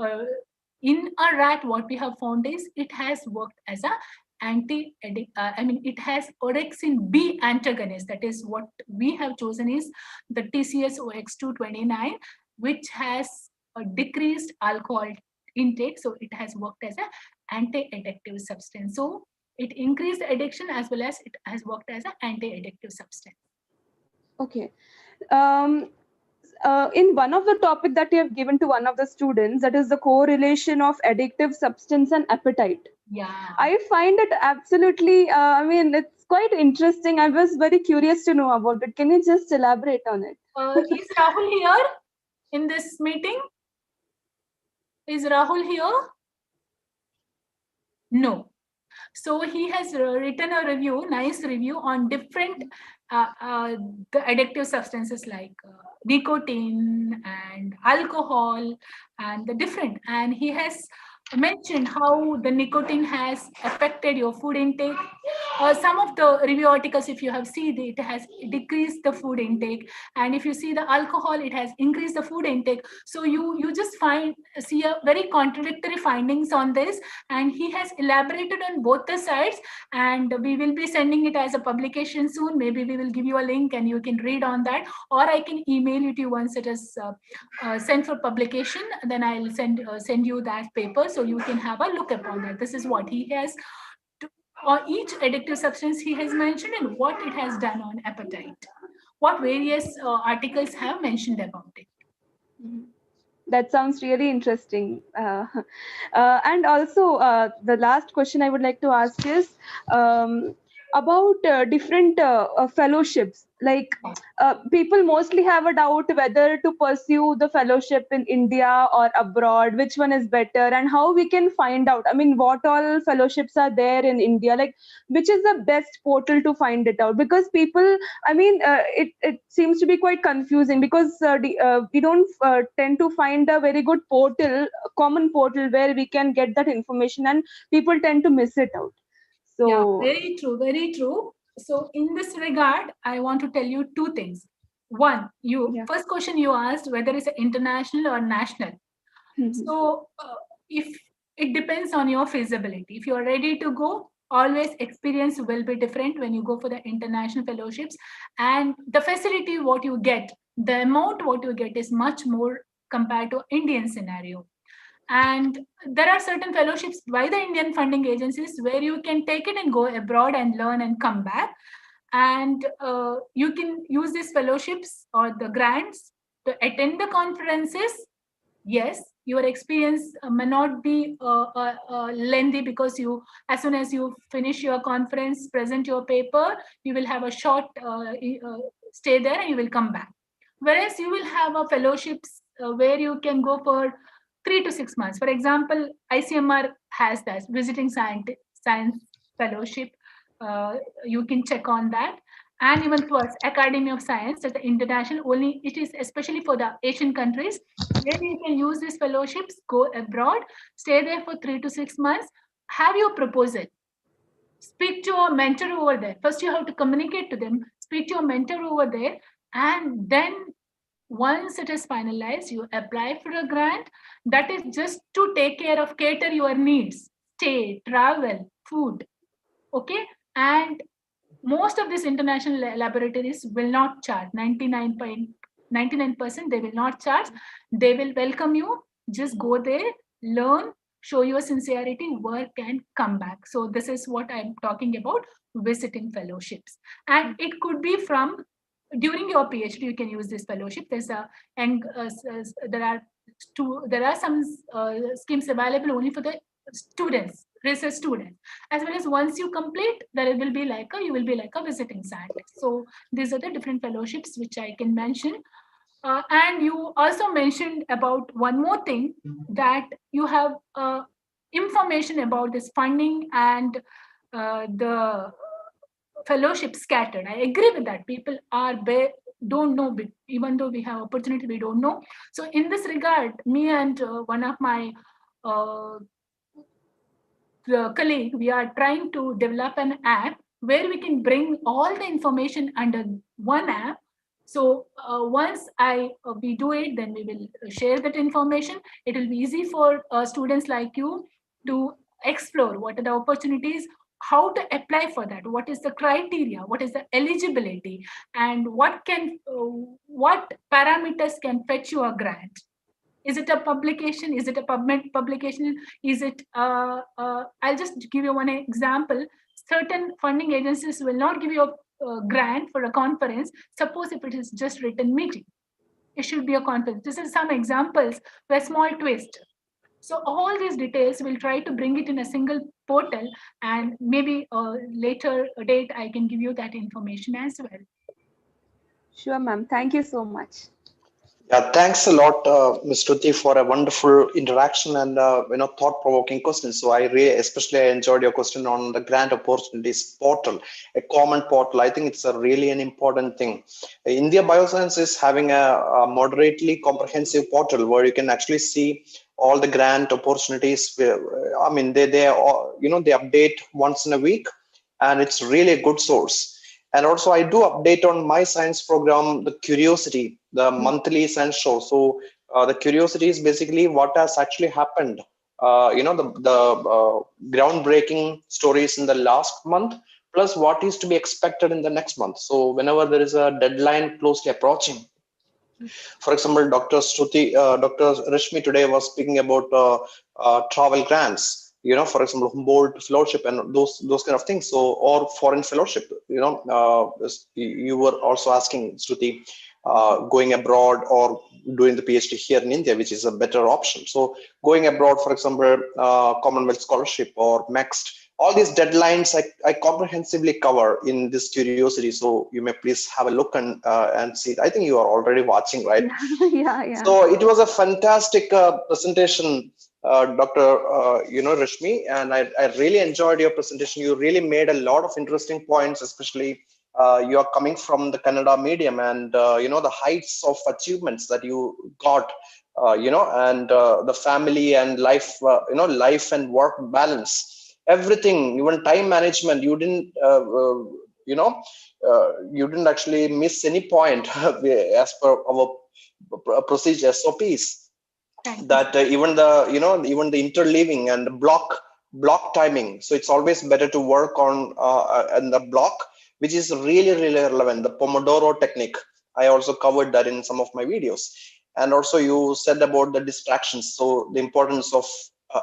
uh, in a rat what we have found is it has worked as a I mean, it has orexin B antagonist. That is what we have chosen is the TCS-OX229, which has a decreased alcohol intake. So it has worked as an anti-addictive substance. So it increased addiction as well as it has worked as an anti-addictive substance. Okay. Um, in one of the topic that you have given to one of the students, that is the correlation of addictive substance and appetite. Yeah. I find it absolutely, I mean, it's quite interesting. I was very curious to know about it. Can you just elaborate on it? Is Rahul here in this meeting? Is Rahul here? No. So he has written a review, nice review on different the addictive substances like nicotine and alcohol and the different. And he has mentioned how the nicotine has affected your food intake. Some of the review articles, if you have seen, it has decreased the food intake, and if you see the alcohol, it has increased the food intake. So you just see a very contradictory findings on this, and he has elaborated on both the sides, and we will be sending it as a publication soon. Maybe we will give you a link and you can read on that, or I can email it to you once it is sent for publication. Then I'll send you that paper so you can have a look upon that. This is what he has or each addictive substance he has mentioned and what it has done on appetite, what various articles have mentioned about it. That sounds really interesting. And also, the last question I would like to ask is about different fellowships. Like, people mostly have a doubt whether to pursue the fellowship in India or abroad, which one is better, and how we can find out. I mean, what all fellowships are there in India? Like, which is the best portal to find it out? Because people, I mean, it seems to be quite confusing because we don't tend to find a very good portal, common portal where we can get that information, and people tend to miss it out. Yeah, So, very true, very true. So in this regard, I want to tell you two things. One, Yeah. first question you asked whether it's international or national. Mhm. So if it depends on your feasibility, if you are ready to go, always experience will be different when you go for the international fellowships, and the facility what you get, the amount what you get is much more compared to Indian scenario. And there are certain fellowships by the Indian funding agencies where you can take it and go abroad and learn and come back. And you can use these fellowships or the grants to attend the conferences. Yes, your experience may not be lengthy, because you, as soon as you finish your conference, present your paper, you will have a short stay there and you will come back. Whereas you will have a fellowships where you can go for 3 to 6 months. For example, ICMR has that visiting science fellowship. Uh, you can check on that. And even towards Academy of Science, that the international only, it is especially for the Asian countries, where you can use these fellowships, go abroad, stay there for 3 to 6 months, have your proposal, speak to your mentor over there. First, you have to communicate to them, speak to your mentor over there, and then once it is finalized, you apply for a grant that is just to take care of, cater your needs, stay, travel, food. Okay. And most of these international laboratories will not charge. 99.99% they will not charge. They will welcome you. Just go there, learn, show your sincerity, work, and come back. So this is what I'm talking about, visiting fellowships. And it could be from during your PhD. You can use this fellowship. There's a and there are there are some schemes available only for the students, research students, as well as once you complete, there will be like a, you will be like a visiting scientist. So these are the different fellowships which I can mention. And you also mentioned about one more thing, that you have information about this funding and the fellowship scattered. I agree with that. People are don't know, even though we have opportunity, we don't know. So in this regard, me and one of my uh, colleague, we are trying to develop an app where we can bring all the information under one app. So once we do it, then we will share that information. It will be easy for students like you to explore what are the opportunities, how to apply for that, what is the criteria, what is the eligibility, and what parameters can fetch you a grant. Is it a publication? Is it a PubMed publication? Is it, I'll just give you one example. Certain funding agencies will not give you a grant for a conference. Suppose if it is just written meeting, it should be a conference. This is some examples where small twist. So all these details, we'll try to bring it in a single portal, and maybe a later date, I can give you that information as well. Sure, ma'am. Thank you so much. Yeah, thanks a lot, Ms. Shruti, for a wonderful interaction and thought-provoking question. So I really especially enjoyed your question on the grant opportunities portal, a common portal. I think it's a really an important thing. India Bioscience is having a moderately comprehensive portal where you can actually see all the grant opportunities. I mean, they are, they update once in a week, and it's really a good source. And also I do update on my science program, the Curiosity, the monthly science show. So the Curiosity is basically what has actually happened, the groundbreaking stories in the last month, plus what is to be expected in the next month. So whenever there is a deadline closely approaching, for example, Dr. Rashmi today was speaking about travel grants. For example, Humboldt Fellowship and those kind of things. So, or foreign fellowship. You were also asking, Shruti, going abroad or doing the PhD here in India, which is a better option. So, going abroad, for example, Commonwealth Scholarship or MEXT, all these deadlines I comprehensively cover in this Curiosity. So you may please have a look and see it. I think you are already watching, right? Yeah, yeah. So it was a fantastic presentation, Dr. Rashmi, and I really enjoyed your presentation. You really made a lot of interesting points, especially you are coming from the Kannada medium, and the heights of achievements that you got, and the family and life, life and work balance, everything, even time management. You didn't, you didn't actually miss any point as per our procedure SOPs. Thank you. That even the interleaving and block timing. So it's always better to work on in the block, which is really relevant. The Pomodoro technique. I also covered that in some of my videos. And also you said about the distractions. So the importance of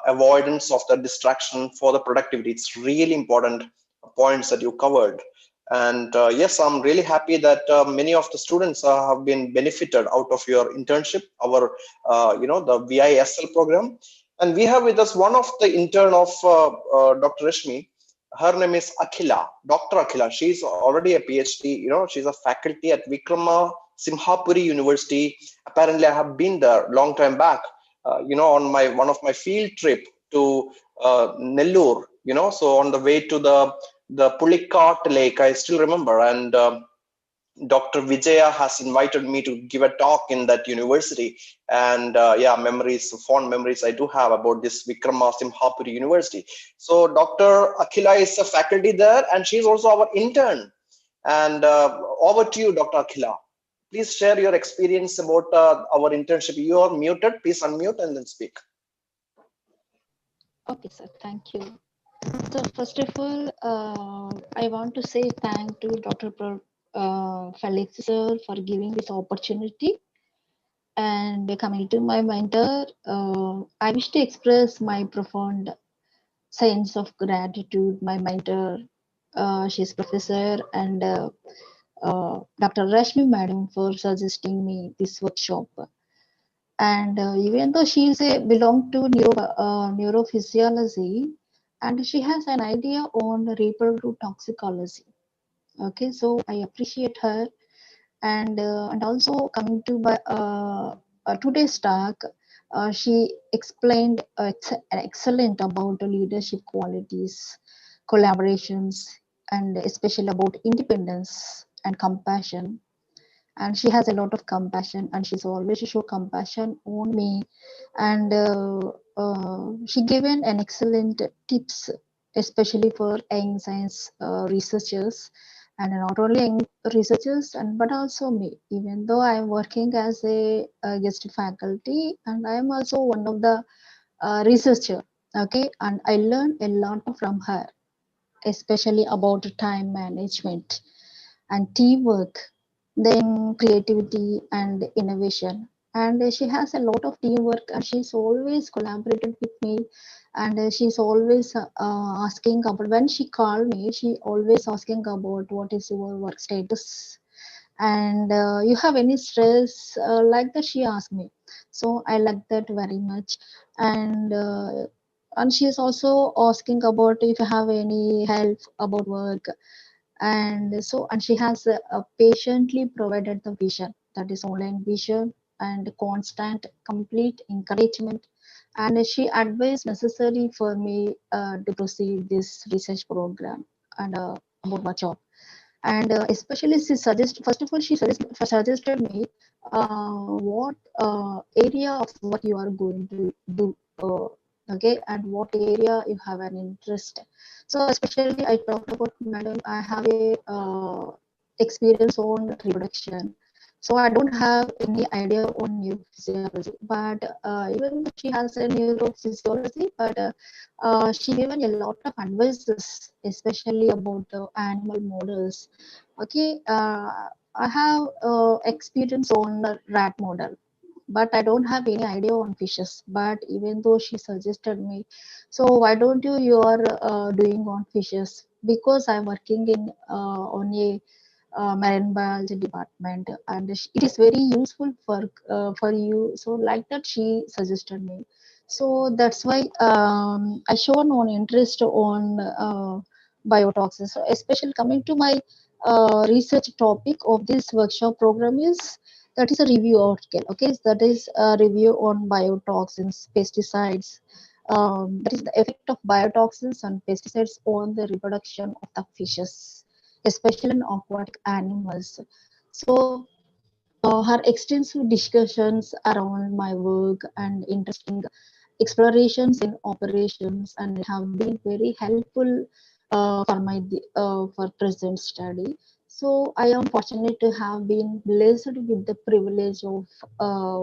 avoidance of the distraction for the productivity. It's really important points that you covered. And yes, I'm really happy that many of the students have been benefited out of your internship, our the VISL program. And we have with us one of the intern of Dr. Rashmi. Her name is Akhila, Dr. Akhila. She's already a PhD. She's a faculty at Vikrama Simhapuri University. Apparently, I have been there long time back. On my one of my field trip to Nellore. So on the way to the Pulikat Lake, I still remember, and Dr. Vijaya has invited me to give a talk in that university. And yeah, fond memories I do have about this Vikrama Simhapuri University. So Dr. Akhila is a faculty there, and she's also our intern. And over to you, Dr. Akhila. Please share your experience about our internship. You are muted. Please unmute and then speak. Okay, sir. Thank you. So first of all, I want to say thank to Dr. Felix sir for giving this opportunity. And coming to my mentor, I wish to express my profound sense of gratitude. My mentor, she's professor and Dr. Rashmi madam for suggesting me this workshop. And even though she is a belong to neurophysiology, and she has an idea on reproductive toxicology. Okay, so I appreciate her. And also coming to today's talk, she explained excellent about the leadership qualities, collaborations, and especially about independence and compassion. And she has a lot of compassion, and she's always show compassion on me. And she given an excellent tips, especially for young science researchers, and not only young researchers and but also me, even though I'm working as a guest faculty, and I'm also one of the researcher. Okay, and I learned a lot from her, especially about time management and teamwork, then creativity and innovation. And she has a lot of teamwork, and she's always collaborated with me. And she's always asking about, when she called me, she always asking about what is your work status, and you have any stress, like that she asked me. So I like that very much. And she is also asking about if you have any help about work. And she has patiently provided the vision, that is online vision, and constant complete encouragement. And she advised necessary for me to proceed this research program and about my job. And especially she suggest first of all she suggested me what area of work you are going to do, okay, and what area you have an interest. So especially I talked about, madam, I have a experience on reproduction, so I don't have any idea on neurophysiology. But even though she has a neurophysiology, but she given a lot of advices, especially about animal models. Okay, I have experience on the rat model, but I don't have any idea on fishes. But even though she suggested me, so why don't you are doing on fishes? Because I'm working in on a marine biology department, and it is very useful for you. So like that, she suggested me. So that's why I shown on interest on biotoxins. So especially coming to my research topic of this workshop program is, that is a review article. Okay, that is a review on biotoxins, pesticides. That is the effect of biotoxins and pesticides on the reproduction of the fishes, especially in aquatic animals. So her extensive discussions around my work and interesting explorations in operations and have been very helpful for present study. So I am fortunate to have been blessed with the privilege of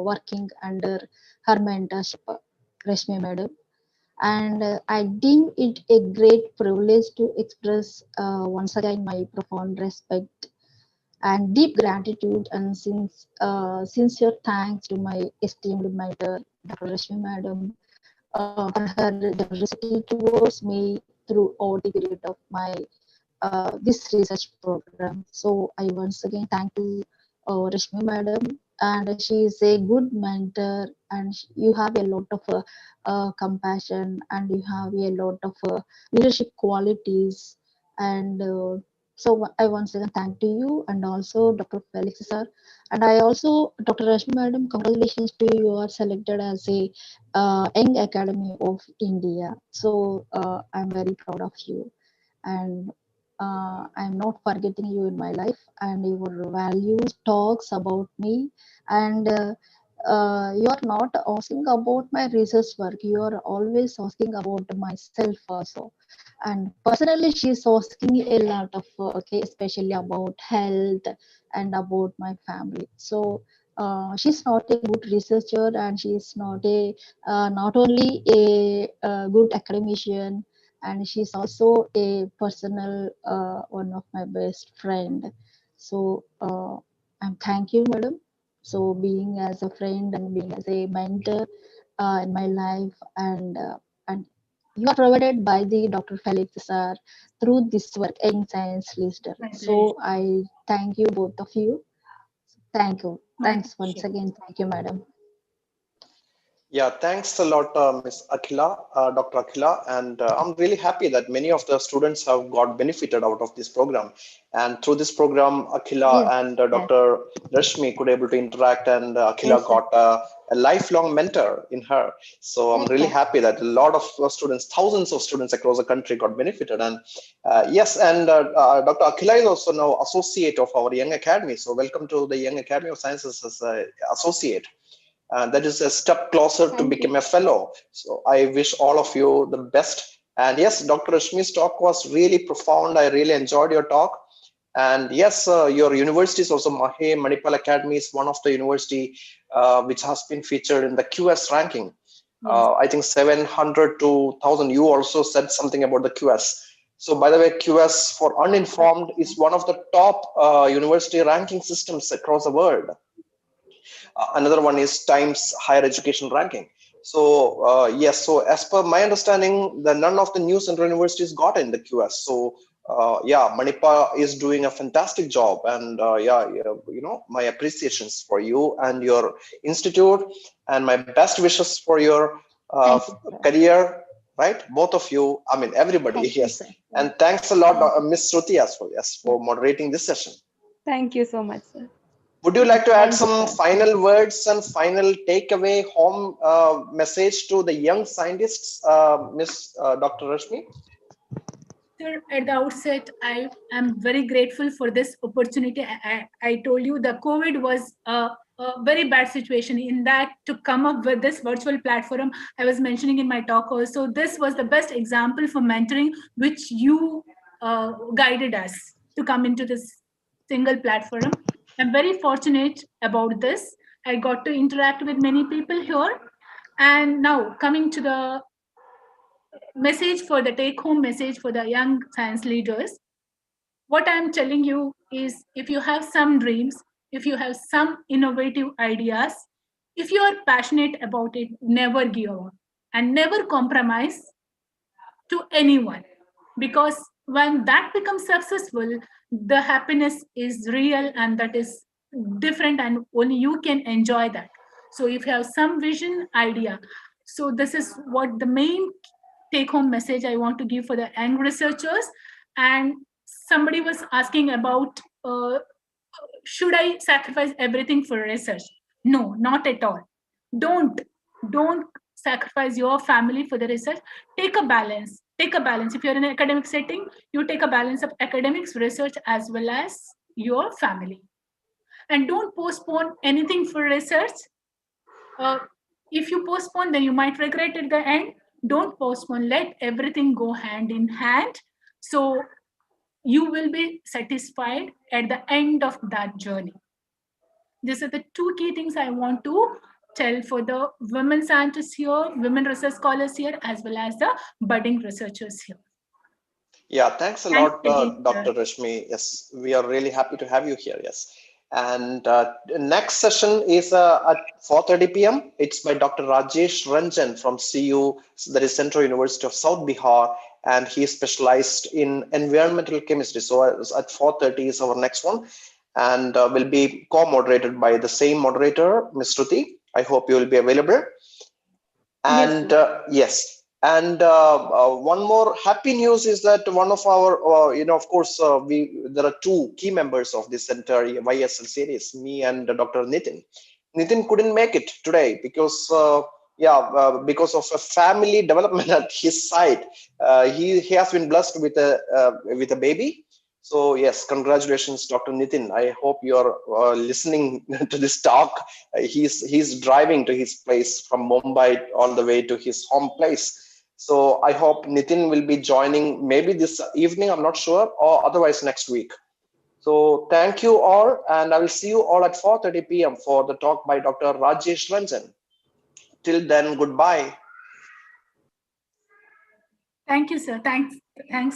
working under her mentorship, Rashmi Madam, and I deem it a great privilege to express once again my profound respect and deep gratitude and sincere thanks to my esteemed mentor, Dr. Rashmi Madam, for her generosity towards me throughout the period of my this research program. So I once again thank to Rashmi Madam, and she is a good mentor, and you have a lot of compassion, and you have a lot of leadership qualities, and so I once again thank to you and also Dr. Felix sir, and I also Dr. Rashmi Madam, congratulations to you. You are selected as a Young Academy of India. So I'm very proud of you, and I'm not forgetting you in my life, and your values talks about me, and you are not asking about my research work. You are always asking about myself also, and personally, she's asking a lot of okay, especially about health and about my family. So. She's not a good researcher, and she's not only a, good academician, and she's also a personal one of my best friend. So I'm thank you, madam. So being as a friend and being as a mentor in my life, and you are provided by the Dr. Felix sir through this work in science lister. My pleasure. So I thank you both of you. Thank you. My Thanks once pleasure. again. Thank you, madam. Yeah, thanks a lot, Miss Akhila, Dr. Akhila, and I'm really happy that many of the students have got benefited out of this program. And through this program, Akhila Yes, and yes, Dr. Rashmi could able to interact, and Akhila yes, sir. got a lifelong mentor in her. So I'm Yes, really sir. happy that a lot of students, thousands of students across the country, got benefited. And yes, and Dr. Akhila is also now associate of our Young Academy. So welcome to the Young Academy of Sciences as associate. That is a step closer to Thank you. become a fellow. So I wish all of you the best. And yes, Dr. Rashmi's talk was really profound. I really enjoyed your talk. And yes, your university is also Mahe Manipal Academy is one of the university which has been featured in the QS ranking. Yes. I think 700 to 1,000. You also said something about the QS. So by the way, QS for uninformed is one of the top university ranking systems across the world. Another one is Times Higher Education Ranking. So yes, so as per my understanding, none of the new central universities got in the QS. So yeah, Manipal is doing a fantastic job, and my appreciations for you and your institute, and my best wishes for your Thank you, sir. career. Right, both of you. I mean, everybody. Thank you, Yes, sir. and thanks a lot, Thank you. Miss Shruti, as well. Yes, Yeah. for moderating this session. Thank you so much, sir. Would you like to add Thank you, some sir. Thank final you. words and final takeaway home message to the young scientists, Miss Dr. Rashmi? Sir, at the outset, I am very grateful for this opportunity. I told you the COVID was a very bad situation. In that, to come up with this virtual platform, I was mentioning in my talk also, this was the best example for mentoring, which you guided us to come into this single platform. I'm very fortunate about this. I got to interact with many people here. And now, coming to the message for the take home message for the young science leaders, what I'm telling you is, if you have some dreams, if you have some innovative ideas, if you are passionate about it, never give up and never compromise to anyone, because when that becomes successful, the happiness is real, and that is different, and only you can enjoy that. So if you have some vision idea, so this is what the main take home message I want to give for the young researchers. And somebody was asking about, should I sacrifice everything for research? No, not at all. Don't don't sacrifice your family for the research. Take a balance. If you're in an academic setting, you take a balance of academics, research, as well as your family. And don't postpone anything for research. uh, if you postpone, then you might regret at the end. Don't postpone, let everything go hand in hand. So you will be satisfied at the end of that journey. These are the two key things I want to tell for the women scientists here, women research scholars here, as well as the budding researchers here. Yeah, thanks a Thanks lot, again, sir. Dr. Rashmi. Yes, we are really happy to have you here. Yes. And the next session is at 4:30 p.m. It's by Dr. Rajesh Ranjan from CU, that is Central University of South Bihar, and he is specialized in environmental chemistry. So at 4:30 is our next one, and will be co-moderated by the same moderator, Ms. Shruti. I hope you will be available. Yes, And sir. yes, and one more happy news is that one of our, of course, there are two key members of this entire YSL series, me and Dr. Nitin. Nitin couldn't make it today because, because of a family development at his side. He has been blessed with a baby. So yes, congratulations, Dr. Nitin. I hope you are listening to this talk. He's driving to his place from Mumbai all the way to his home place. So I hope Nitin will be joining maybe this evening. I'm not sure, or otherwise next week. So thank you all, and I will see you all at 4:30 p.m. for the talk by Dr. Rajesh Ranjan. Till then, goodbye. Thank you, sir. Thanks again.